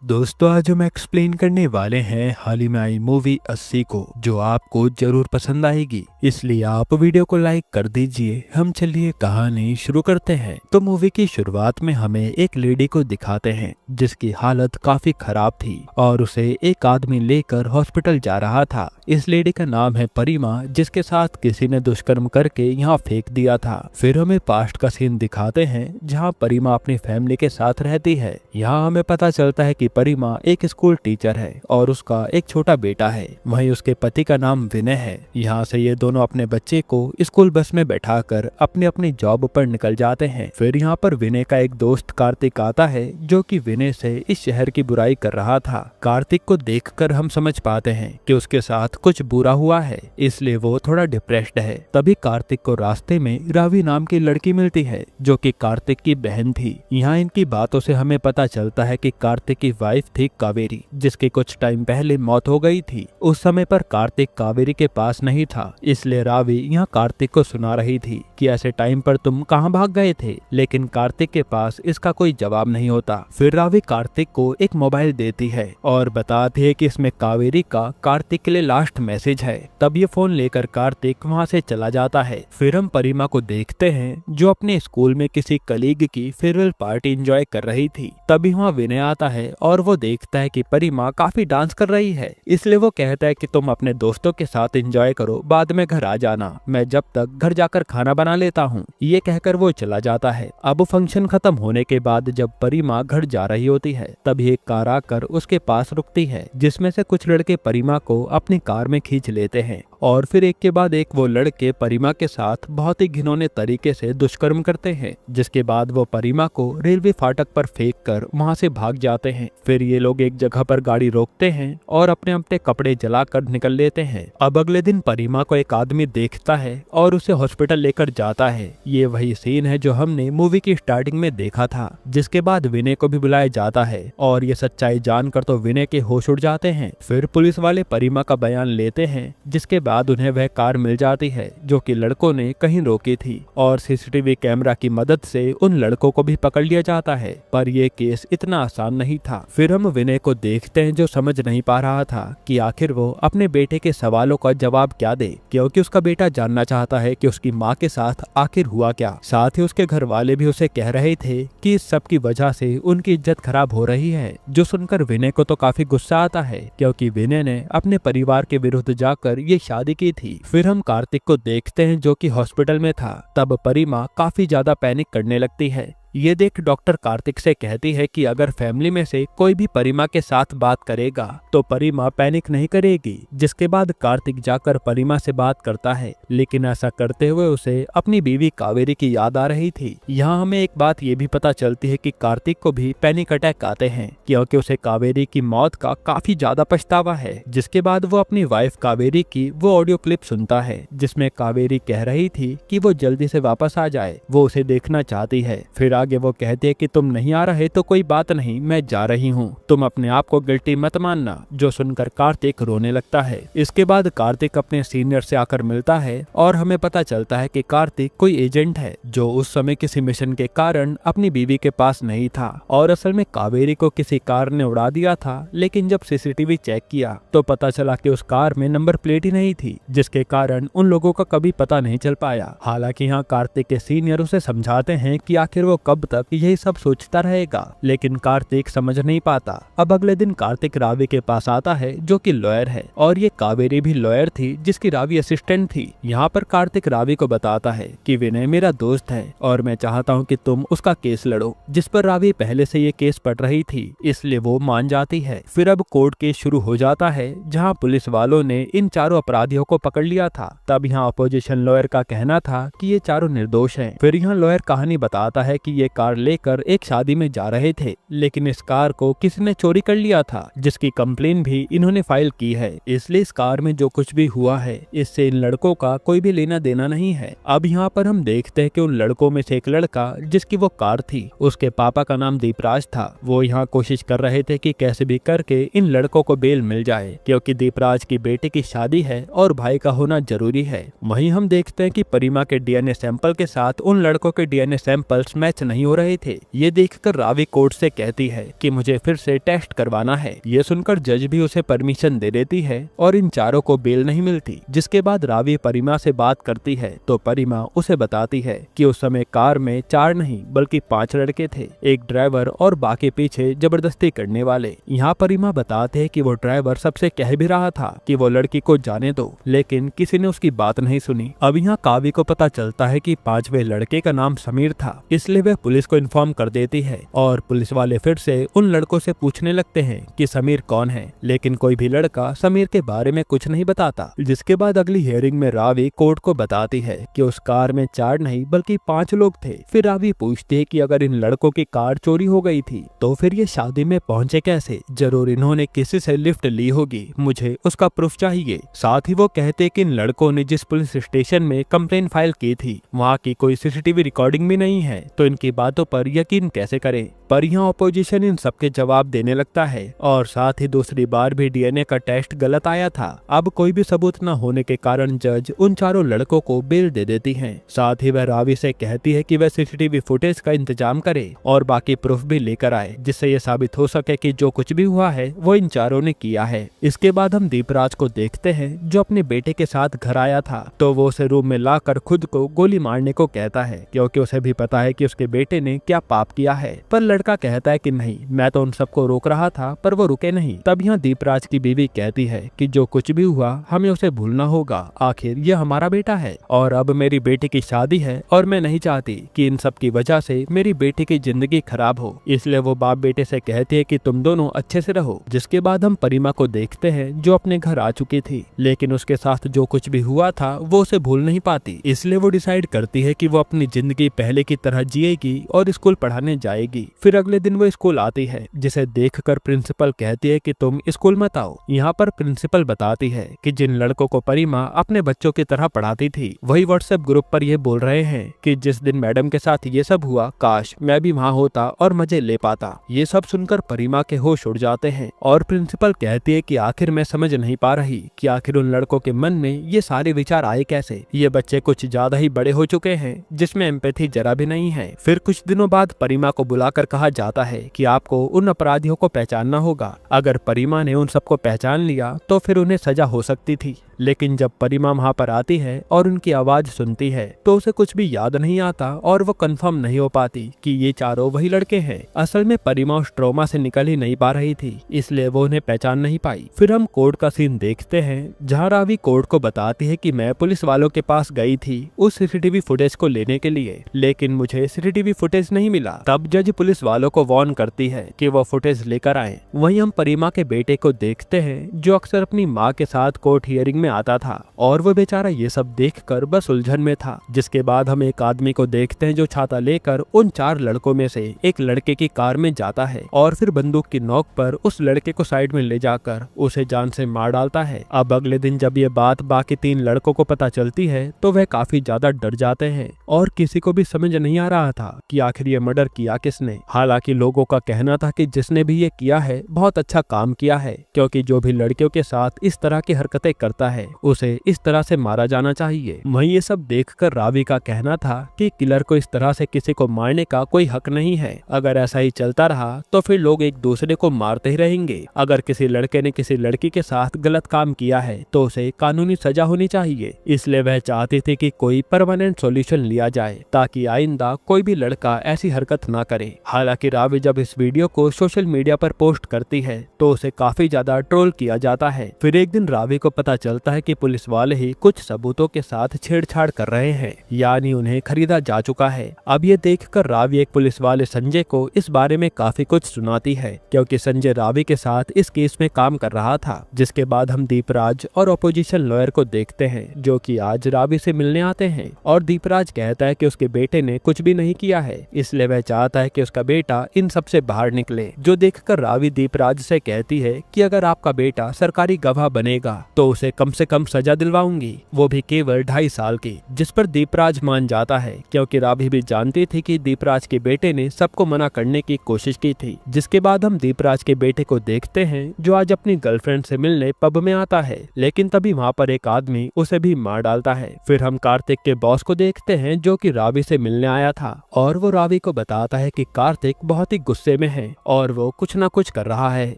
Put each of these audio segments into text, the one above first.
दोस्तों आज हम एक्सप्लेन करने वाले हैं हाल ही में आई मूवी 80 को, जो आपको जरूर पसंद आएगी, इसलिए आप वीडियो को लाइक कर दीजिए। हम चलिए कहानी शुरू करते हैं। तो मूवी की शुरुआत में हमें एक लेडी को दिखाते हैं जिसकी हालत काफी खराब थी और उसे एक आदमी लेकर हॉस्पिटल जा रहा था। इस लेडी का नाम है परिमा, जिसके साथ किसी ने दुष्कर्म करके यहाँ फेंक दिया था। फिर हमें पास्ट का सीन दिखाते हैं जहाँ परिमा अपनी फैमिली के साथ रहती है। यहाँ हमें पता चलता है कि परिमा एक स्कूल टीचर है और उसका एक छोटा बेटा है। वहीं उसके पति का नाम विनय है। यहाँ से ये दोनों अपने बच्चे को स्कूल बस में बैठाकर अपनी अपनी जॉब पर निकल जाते हैं। फिर यहाँ पर विनय का एक दोस्त कार्तिक आता है जो कि विनय से इस शहर की बुराई कर रहा था। कार्तिक को देखकर हम समझ पाते हैं कि उसके साथ कुछ बुरा हुआ है, इसलिए वो थोड़ा डिप्रेस्ड है। तभी कार्तिक को रास्ते में रावी नाम की लड़की मिलती है जो कि कार्तिक की बहन थी। यहाँ इनकी बातों से हमें पता चलता है कि कार्तिक की वाइफ थी कावेरी, जिसकी कुछ टाइम पहले मौत हो गई थी। उस समय पर कार्तिक कावेरी के पास नहीं था, इसलिए रावी यहाँ कार्तिक को सुना रही थी कि ऐसे टाइम पर तुम कहाँ भाग गए थे, लेकिन कार्तिक के पास इसका कोई जवाब नहीं होता। फिर रावी कार्तिक को एक मोबाइल देती है और बताती है कि इसमें कावेरी का कार्तिक के लिए लास्ट मैसेज है। तब ये फोन लेकर कार्तिक वहाँ से चला जाता है। फिर हम परिमा को देखते हैं जो अपने स्कूल में किसी कलीग की फेयरवेल पार्टी एंजॉय कर रही थी। तभी वहाँ विनय आता है और वो देखता है कि परिमा काफी डांस कर रही है, इसलिए वो कहता है कि तुम अपने दोस्तों के साथ एंजॉय करो, बाद में घर आ जाना, मैं जब तक घर जाकर खाना बना लेता हूँ। ये कहकर वो चला जाता है। अब फंक्शन खत्म होने के बाद जब परिमा घर जा रही होती है तभी एक कार आकर उसके पास रुकती है, जिसमें से कुछ लड़के परिमा को अपनी कार में खींच लेते हैं और फिर एक के बाद एक वो लड़के परिमा के साथ बहुत ही घिनौने तरीके से दुष्कर्म करते हैं, जिसके बाद वो परिमा को रेलवे फाटक पर फेंक कर वहाँ से भाग जाते हैं। फिर ये लोग एक जगह पर गाड़ी रोकते हैं और अपने अपने कपड़े जलाकर निकल लेते हैं। अब अगले दिन परिमा को एक आदमी देखता है और उसे हॉस्पिटल लेकर जाता है। ये वही सीन है जो हमने मूवी की स्टार्टिंग में देखा था। जिसके बाद विनय को भी बुलाया जाता है और ये सच्चाई जानकर तो विनय के होश उड़ जाते हैं। फिर पुलिस वाले परिमा का बयान लेते हैं, जिसके बाद उन्हें वह कार मिल जाती है जो कि लड़कों ने कहीं रोकी थी और सीसीटीवी कैमरा की मदद से उन लड़कों को भी पकड़ लिया जाता है। पर यह केस इतना आसान नहीं था। फिर हम विनय को देखते हैं जो समझ नहीं पा रहा था कि आखिर वो अपने बेटे के सवालों का जवाब क्या दे, क्योंकि उसका बेटा जानना चाहता है कि उसकी माँ के साथ आखिर हुआ क्या। साथ ही उसके घर वाले भी उसे कह रहे थे कि इस सब की वजह से उनकी इज्जत खराब हो रही है, जो सुनकर विनय को तो काफी गुस्सा आता है, क्योंकि विनय ने अपने परिवार के विरुद्ध जाकर ये शादी की थी। फिर हम कार्तिक को देखते हैं जो कि हॉस्पिटल में था। तब परिमा काफी ज्यादा पैनिक करने लगती है। ये देख डॉक्टर कार्तिक से कहती है कि अगर फैमिली में से कोई भी परिमा के साथ बात करेगा तो परिमा पैनिक नहीं करेगी। जिसके बाद कार्तिक जाकर परिमा से बात करता है, लेकिन ऐसा करते हुए उसे अपनी बीवी कावेरी की याद आ रही थी। यहाँ हमें एक बात ये भी पता चलती है कि कार्तिक को भी पैनिक अटैक आते हैं, क्योंकि उसे कावेरी की मौत का काफी ज्यादा पछतावा है। जिसके बाद वो अपनी वाइफ कावेरी की वो ऑडियो क्लिप सुनता है जिसमें कावेरी कह रही थी कि वो जल्दी से वापस आ जाए, वो उसे देखना चाहती है। फिर आगे वो कहते हैं कि तुम नहीं आ रहे तो कोई बात नहीं, मैं जा रही हूँ, तुम अपने आप को गिल्टी मत मानना। जो सुनकर कार्तिक रोने लगता है। इसके बाद कार्तिक अपने सीनियर से आकर मिलता है और हमें पता चलता है कि कार्तिक कोई एजेंट है जो उस समय किसी मिशन के कारण अपनी बीवी के पास नहीं था और असल में कावेरी को किसी कार ने उड़ा दिया था। लेकिन जब सीसीटीवी चेक किया तो पता चला कि उस कार में नंबर प्लेट ही नहीं थी, जिसके कारण उन लोगों का कभी पता नहीं चल पाया। हालांकि यहाँ कार्तिक के सीनियर उसे समझाते हैं कि आखिर वो कब तक यही सब सोचता रहेगा, लेकिन कार्तिक समझ नहीं पाता। अब अगले दिन कार्तिक रावी के पास आता है जो कि लॉयर है और ये कावेरी भी लॉयर थी जिसकी रावी असिस्टेंट थी। यहाँ पर कार्तिक रावी को बताता है कि विनय मेरा दोस्त है और मैं चाहता हूँ कि तुम उसका केस लड़ो, जिस पर रावी पहले से ये केस पढ़ रही थी, इसलिए वो मान जाती है। फिर अब कोर्ट केस शुरू हो जाता है जहाँ पुलिस वालों ने इन चारों अपराधियों को पकड़ लिया था। तब यहाँ अपोजिशन लॉयर का कहना था कि ये चारों निर्दोष हैं। फिर यहाँ लॉयर कहानी बताता है कि ये कार लेकर एक शादी में जा रहे थे, लेकिन इस कार को किसी ने चोरी कर लिया था, जिसकी कंप्लेन भी इन्होंने फाइल की है। इसलिए इस कार में जो कुछ भी हुआ है इससे इन लड़कों का कोई भी लेना देना नहीं है। अब यहाँ पर हम देखते हैं कि उन लड़कों में से एक लड़का जिसकी वो कार थी, उसके पापा का नाम दीपराज था। वो यहाँ कोशिश कर रहे थे कि कैसे भी करके इन लड़कों को बेल मिल जाए, क्योंकि दीपराज की बेटे की शादी है और भाई का होना जरूरी है। वहीं हम देखते हैं कि परिमा के डीएनए सैंपल के साथ उन लड़कों के डीएनए सैंपल्स मैच नहीं हो रहे थे। ये देखकर रावी कोर्ट से कहती है कि मुझे फिर से टेस्ट करवाना है। ये सुनकर जज भी उसे परमिशन दे देती है और इन चारों को बेल नहीं मिलती। जिसके बाद रावी परिमा से बात करती है तो परिमा उसे बताती है कि उस समय कार में 4 नहीं बल्कि 5 लड़के थे, एक ड्राइवर और बाकी पीछे जबरदस्ती करने वाले। यहाँ परिमा बताते हैं कि वो ड्राइवर सबसे कह भी रहा था कि वो लड़की को जाने दो, लेकिन किसी ने उसकी बात नहीं सुनी। अब यहाँ काव्य को पता चलता है कि 5वें लड़के का नाम समीर था, इसलिए वह पुलिस को इन्फॉर्म कर देती है और पुलिस वाले फिर से उन लड़कों से पूछने लगते हैं कि समीर कौन है, लेकिन कोई भी लड़का समीर के बारे में कुछ नहीं बताता। जिसके बाद अगली हियरिंग में रावी कोर्ट को बताती है कि उस कार में 4 नहीं बल्कि 5 लोग थे। फिर रावी पूछती है कि अगर इन लड़कों की कार चोरी हो गई थी तो फिर ये शादी में पहुंचे कैसे? जरूर इन्होंने किसी से लिफ्ट ली होगी, मुझे उसका प्रूफ चाहिए। साथ ही वो कहते कि इन लड़कों ने जिस पुलिस स्टेशन में कंप्लेन फाइल की थी वहाँ की कोई सीसीटीवी रिकॉर्डिंग भी नहीं है, तो इनकी बातों पर यकीन कैसे करें? पर यहाँ ऑपोजिशन इन सबके जवाब देने लगता है और साथ ही दूसरी बार भी डीएनए का टेस्ट गलत आया था। अब कोई भी सबूत न होने के कारण जज उन चारों लड़कों को बेल दे देती है। साथ ही वह रावी से कहती है कि वह सीसीटीवी फुटेज का इंतजाम करे और बाकी प्रूफ भी लेकर आए, जिससे ये साबित हो सके कि जो कुछ भी हुआ है वो इन चारों ने किया है। इसके बाद हम दीपराज को देखते हैं जो अपने बेटे के साथ घर आया था, तो वो उसे रूम में लाकर खुद को गोली मारने को कहता है क्योंकि उसे भी पता है कि उसके बेटे ने क्या पाप किया है। पर लड़का कहता है कि नहीं, मैं तो उन सबको रोक रहा था, पर वो रुके नहीं। तब यहाँ दीपराज की बीवी कहती है कि जो कुछ भी हुआ हमें उसे भूलना होगा, आखिर ये हमारा बेटा है और अब मेरी बेटी की शादी है और मैं नहीं चाहती कि इन सब की वजह से मेरी बेटी की जिंदगी खराब हो। इसलिए वो बाप बेटे से कहती है कि तुम दोनों अच्छे से रहो। जिसके बाद हम परिमा को देखते हैं जो अपने घर आ चुकी थी, लेकिन उसके साथ जो कुछ भी हुआ था वो उसे भूल नहीं पाती। इसलिए वो डिसाइड करती है कि वो अपनी जिंदगी पहले की तरह जिएगी और स्कूल पढ़ाने जाएगी। फिर अगले दिन वो स्कूल आती है, जिसे देखकर प्रिंसिपल कहती है कि तुम स्कूल मत आओ। यहाँ पर प्रिंसिपल बताती है कि जिन लड़कों को परिमा अपने बच्चों की तरह पढ़ाती थी वही व्हाट्सएप ग्रुप पर ये बोल रहे हैं कि जिस दिन मैडम के साथ ये सब हुआ काश मैं भी वहाँ होता और मजे ले पाता। ये सब सुनकर परिमा के होश उड़ जाते हैं और प्रिंसिपल कहती है कि आखिर मैं समझ नहीं पा रही कि आखिर उन लड़कों के मन में ये सारे विचार आए कैसे। ये बच्चे कुछ ज्यादा ही बड़े हो चुके हैं जिसमें एम्पैथी जरा भी नहीं है। फिर कुछ दिनों बाद परिमा को बुलाकर कहा जाता है कि आपको उन अपराधियों को पहचानना होगा। अगर परिमा ने उन सबको पहचान लिया तो फिर उन्हें सजा हो सकती थी, लेकिन जब परिमा वहाँ पर आती है और उनकी आवाज सुनती है तो उसे कुछ भी याद नहीं आता और वो कंफर्म नहीं हो पाती कि ये चारों वही लड़के हैं। असल में परिमा उस ट्रॉमा से निकल ही नहीं पा रही थी, इसलिए वो उन्हें पहचान नहीं पाई। फिर हम कोर्ट का सीन देखते हैं जहाँ रावी कोर्ट को बताती है कि मैं पुलिस वालों के पास गई थी उस सीसीटीवी फुटेज को लेने के लिए, लेकिन मुझे सीसीटीवी फुटेज नहीं मिला। तब जज पुलिस वालों को वार्न करती है कि वो फुटेज लेकर आए। वहीं हम परिमा के बेटे को देखते हैं जो अक्सर अपनी माँ के साथ कोर्ट हियरिंग में आता था और वो बेचारा ये सब देखकर बस उलझन में था। जिसके बाद हम एक आदमी को देखते हैं जो छाता लेकर उन 4 लड़कों में से एक लड़के की कार में जाता है और फिर बंदूक की नोक पर उस लड़के को साइड में ले जाकर उसे जान से मार डालता है। अब अगले दिन जब ये बात बाकी 3 लड़कों को पता चलती है तो वह काफी ज्यादा डर जाते हैं और किसी को भी समझ नहीं आ रहा था कि आखिर ये मर्डर किया किसने। हालांकि लोगों का कहना था कि जिसने भी ये किया है बहुत अच्छा काम किया है, क्योंकि जो भी लड़कियों के साथ इस तरह की हरकतें करता है उसे इस तरह से मारा जाना चाहिए। वहीं ये सब देखकर रावी का कहना था कि किलर को इस तरह से किसी को मारने का कोई हक नहीं है। अगर ऐसा ही चलता रहा तो फिर लोग एक दूसरे को मारते ही रहेंगे। अगर किसी लड़के ने किसी लड़की के साथ गलत काम किया है तो उसे कानूनी सजा होनी चाहिए। इसलिए वह चाहती थी कि कोई परमानेंट सॉल्यूशन लिया जाए ताकि आइंदा कोई भी लड़का ऐसी हरकत ना करे। हालांकि रावी जब इस वीडियो को सोशल मीडिया पर पोस्ट करती है तो उसे काफी ज्यादा ट्रोल किया जाता है। फिर एक दिन रावी को पता चलता है कि पुलिस वाले ही कुछ सबूतों के साथ छेड़छाड़ कर रहे हैं, यानी उन्हें खरीदा जा चुका है। अब ये देखकर रावी एक पुलिस वाले संजय को इस बारे में काफी कुछ सुनाती है, क्योंकि संजय रावी के साथ इस केस में काम कर रहा था। जिसके बाद हम दीपराज और अपोजिशन लॉयर को देखते हैं जो कि आज रावी से मिलने आते हैं और दीपराज कहता है कि उसके बेटे ने कुछ भी नहीं किया है, इसलिए वह चाहता है कि उसका बेटा इन सब से बाहर निकले। जो देखकर रावी दीपराज से कहती है कि अगर आपका बेटा सरकारी गवाह बनेगा तो उसे कम से कम सजा दिलवाऊंगी, वो भी केवल 2.5 साल की। जिस पर दीपराज मान जाता है, क्योंकि रावी भी जानती थी कि दीपराज के बेटे ने सबको मना करने की कोशिश की थी। जिसके बाद हम दीपराज के बेटे को देखते हैं, जो आज अपनी गर्लफ्रेंड से मिलने पब में आता है, लेकिन तभी वहाँ पर एक आदमी उसे भी मार डालता है। फिर हम कार्तिक के बॉस को देखते हैं, जो कि रावी से मिलने आया था, और वो रावी को बताता है कि कार्तिक बहुत ही गुस्से में है और वो कुछ ना कुछ कर रहा है।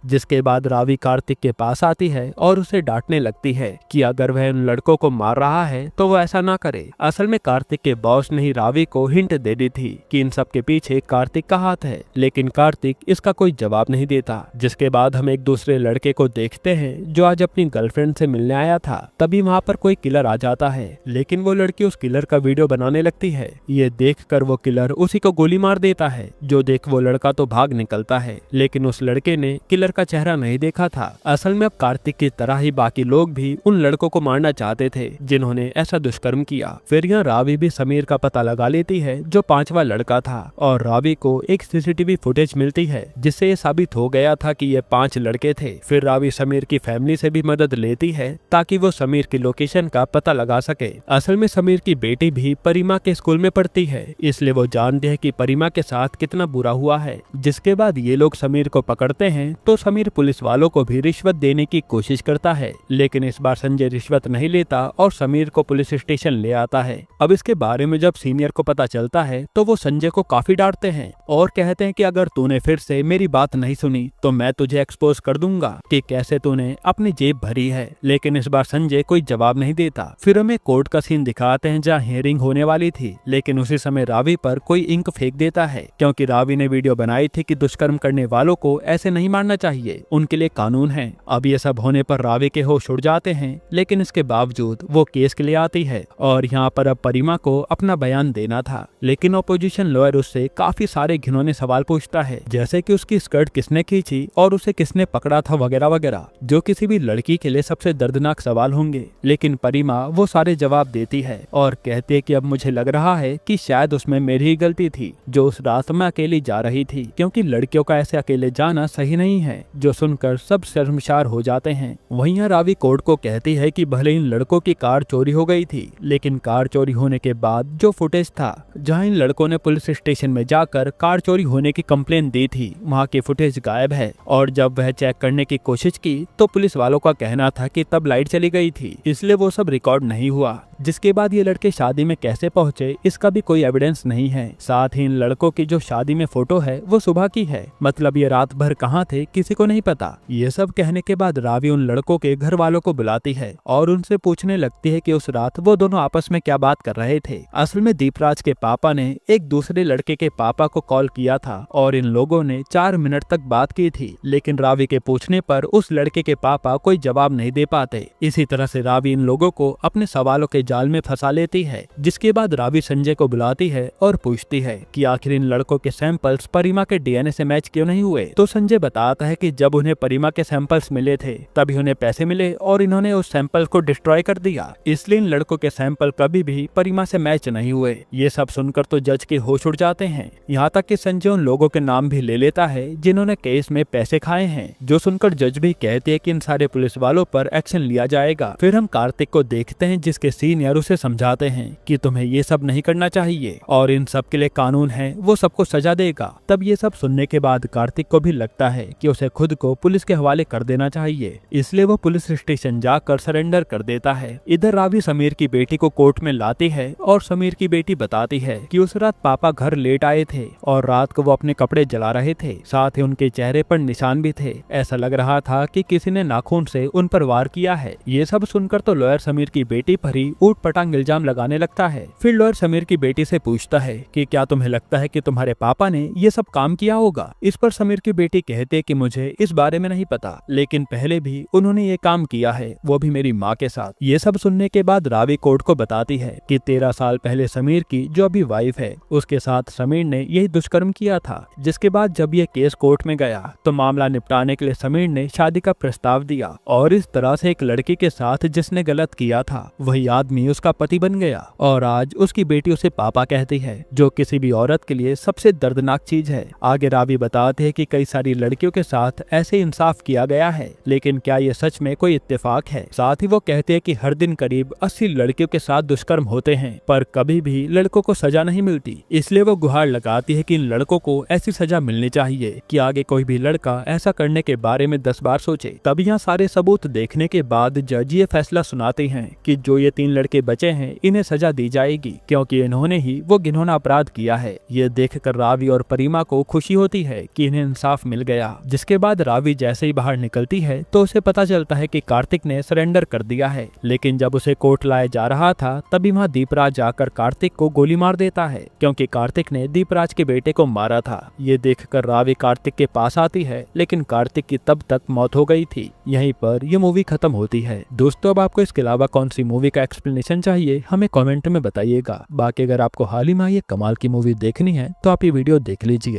जिसके बाद रावी कार्तिक के पास आती है और उसे डांटने लगती है कि अगर वह उन लड़कों को मार रहा है तो वो ऐसा ना करे। असल में कार्तिक के बॉस ने ही रावी को हिंट दे दी थी कि इन सब के पीछे कार्तिक का हाथ है, लेकिन कार्तिक इसका कोई जवाब नहीं देता। जिसके बाद हम एक दूसरे लड़के को देखते हैं, जो आज अपनी गर्लफ्रेंड से मिलने आया था। तभी वहाँ पर कोई किलर आ जाता है, लेकिन वो लड़की उस किलर का वीडियो बनाने लगती है। ये देखकर वो किलर उसी को गोली मार देता है, जो देख वो लड़का तो भाग निकलता है, लेकिन उस लड़के ने किलर का चेहरा नहीं देखा था। असल में अब कार्तिक की तरह ही बाकी लोग भी उन लड़कों को मारना चाहते थे जिन्होंने ऐसा दुष्कर्म किया। फिर यहाँ रावी भी समीर का पता लगा लेती है, जो 5वां लड़का था, और रावी को एक सीसीटीवी फुटेज मिलती है, जिससे ये साबित हो गया था कि ये 5 लड़के थे। फिर रावी समीर की फैमिली से भी मदद लेती है ताकि वो समीर की लोकेशन का पता लगा सके। असल में समीर की बेटी भी परिमा के स्कूल में पढ़ती है, इसलिए वो जानते हैं कि परिमा के साथ कितना बुरा हुआ है। जिसके बाद ये लोग समीर को पकड़ते हैं, तो समीर पुलिस वालों को भी रिश्वत देने की कोशिश करता है, लेकिन इस बार संजय रिश्वत नहीं लेता और समीर को पुलिस स्टेशन ले आता है। अब इसके बारे में जब सीनियर को पता चलता है, तो वो संजय को काफी डांटते हैं और कहते हैं कि अगर तूने फिर से मेरी बात नहीं सुनी तो मैं तुझे एक्सपोज कर दूंगा कि कैसे तूने अपनी जेब भरी है। लेकिन इस बार संजय कोई जवाब नहीं देता। फिर हमें कोर्ट का सीन दिखाते हैं, जहाँ हियरिंग होने वाली थी, लेकिन उसी समय रावी पर कोई इंक फेंक देता है, क्योंकि रावी ने वीडियो बनाई थी कि दुष्कर्म करने वालों को ऐसे नहीं मारना चाहिए, उनके लिए कानून है। अब ये सब होने पर रावी के होश उड़ जाते हैं, लेकिन इसके बावजूद वो केस के लिए आती है और यहाँ पर अब परिमा को अपना बयान देना था। लेकिन ऑपोजिशन लॉयर उससे काफी सारे घिनौने सवाल पूछता है, जैसे कि उसकी स्कर्ट किसने खींची और उसे किसने पकड़ा था वगैरह वगैरह, जो किसी भी लड़की के लिए सबसे दर्दनाक सवाल होंगे। लेकिन परिमा वो सारे जवाब देती है और कहती है कि अब मुझे लग रहा है कि शायद उसमें मेरी ही गलती थी, जो उस रात में अकेली जा रही थी, क्योंकि लड़कियों का ऐसे अकेले जाना सही नहीं है। जो सुनकर सब शर्मसार हो जाते हैं। वहीं रावी कोर्ट को कहती है कि भले इन लड़कों की कार चोरी हो गई थी, लेकिन कार चोरी होने के बाद जो फुटेज था, जहां इन लड़कों ने पुलिस स्टेशन में जाकर कार चोरी होने की कंप्लेन दी थी, वहां की फुटेज गायब है। और जब वह चेक करने की कोशिश की तो पुलिस वालों का कहना था कि तब लाइट चली गई थी, इसलिए वो सब रिकॉर्ड नहीं हुआ। जिसके बाद ये लड़के शादी में कैसे पहुंचे, इसका भी कोई एविडेंस नहीं है। साथ ही इन लड़कों की जो शादी में फोटो है वो सुबह की है, मतलब ये रात भर कहाँ थे किसी को नहीं पता। ये सब कहने के बाद रावी उन लड़कों के घर वालों को बुलाती है और उनसे पूछने लगती है कि उस रात वो दोनों आपस में क्या बात कर रहे थे। असल में दीपराज के पापा ने एक दूसरे लड़के के पापा को कॉल किया था और इन लोगों ने 4 मिनट तक बात की थी, लेकिन रावी के पूछने पर उस लड़के के पापा कोई जवाब नहीं दे पाते। इसी तरह से रावी इन लोगों को अपने सवालों के जाल में फंसा लेती है। जिसके बाद रावी संजय को बुलाती है और पूछती है कि आखिर इन लड़कों के सैंपल्स परिमा के डीएनए से मैच क्यों नहीं हुए। तो संजय बताता है कि जब उन्हें परिमा के सैंपल्स मिले थे तभी उन्हें पैसे मिले और इन्होंने उस सैंपल को डिस्ट्रॉय कर दिया, इसलिए इन लड़कों के सैंपल कभी भी परिमा से मैच नहीं हुए। ये सब सुनकर तो जज के होश उड़ जाते हैं। यहाँ तक कि संजय उन लोगों के नाम भी ले लेता है जिन्होंने केस में पैसे खाए हैं, जो सुनकर जज भी कहते हैं कि इन सारे पुलिस वालों पर एक्शन लिया जाएगा। फिर हम कार्तिक को देखते हैं, जिसके सीनियर उसे समझाते हैं कि तुम्हें ये सब नहीं करना चाहिए और इन सब के लिए कानून है, वो सबको सजा देगा। तब ये सब सुनने के बाद कार्तिक को भी लगता है कि उसे खुद को पुलिस के हवाले कर देना चाहिए, इसलिए वो पुलिस स्टेशन जाकर सरेंडर कर देता है। इधर रावी समीर की बेटी को कोर्ट में लाती है और समीर की बेटी बताती है कि उस रात पापा घर लेट आए थे और रात को वो अपने कपड़े जला रहे थे, साथ ही उनके चेहरे पर निशान भी थे। ऐसा लग रहा था कि किसी ने नाखून से उन पर वार किया है। ये सब सुनकर तो लॉयर समीर की बेटी पर ही ऊट पटांग इल्जाम लगाने लगता है। फिर लॉयर समीर की बेटी से पूछता है कि क्या तुम्हें लगता है कि तुम्हारे पापा ने ये सब काम किया होगा। इस पर समीर की बेटी कहते कि मुझे इस बारे में नहीं पता, लेकिन पहले भी उन्होंने ये काम किया है, वो भी मेरी माँ के साथ। ये सब सुनने के बाद रावी कोर्ट को बताती है कि 13 साल पहले समीर की जो अभी वाइफ है उसके साथ समीर ने यही दुष्कर्म किया था। जिसके बाद जब ये केस कोर्ट में गया तो मामला निपटाने के लिए समीर ने शादी का प्रस्ताव दिया और इस तरह से एक लड़की के साथ जिसने गलत किया था वही आदमी उसका पति बन गया और आज उसकी बेटी उसे पापा कहती है, जो किसी भी औरत के लिए सबसे दर्दनाक चीज है। आगे रावी बताते हैं कि कई सारी लड़कियों के साथ ऐसे इंसाफ किया गया है, लेकिन क्या ये सच में कोई इत्तेफाक है। साथ ही वो कहती है कि हर दिन करीब 80 लड़कियों के साथ दुष्कर्म होते हैं पर कभी भी लड़कों को सजा नहीं मिलती। इसलिए वो गुहार लगाती है कि इन लड़कों को ऐसी सजा मिलनी चाहिए कि आगे कोई भी लड़का ऐसा करने के बारे में 10 बार सोचे। तब यहाँ सारे सबूत देखने के बाद जज ये फैसला सुनाते हैं कि जो ये 3 लड़के बचे हैं इन्हें सजा दी जाएगी क्योंकि इन्होंने ही वो घिनौना अपराध किया है। ये देखकर रावी और परिमा को खुशी होती है कि इन्हें इंसाफ मिल गया। जिसके बाद रावी जैसे ही बाहर निकलती है तो उसे पता चलता है कि कार्तिक ने सरेंडर कर दिया है। लेकिन जब उसे कोर्ट लाया जा रहा था तभी वहाँ दीपराज जाकर कार्तिक को गोली मार देता है क्योंकि कार्तिक ने दीपराज के बेटे को मारा था। ये देखकर रावी कार्तिक के पास आती है लेकिन कार्तिक की तब तक मौत हो गई थी। यहीं पर ये मूवी खत्म होती है। दोस्तों अब आपको इसके अलावा कौन सी मूवी का एक्सप्लेनेशन चाहिए हमें कमेंट में बताइएगा। बाकी अगर आपको हाल ही में ये कमाल की मूवी देखनी है तो आप ये वीडियो देख लीजिए।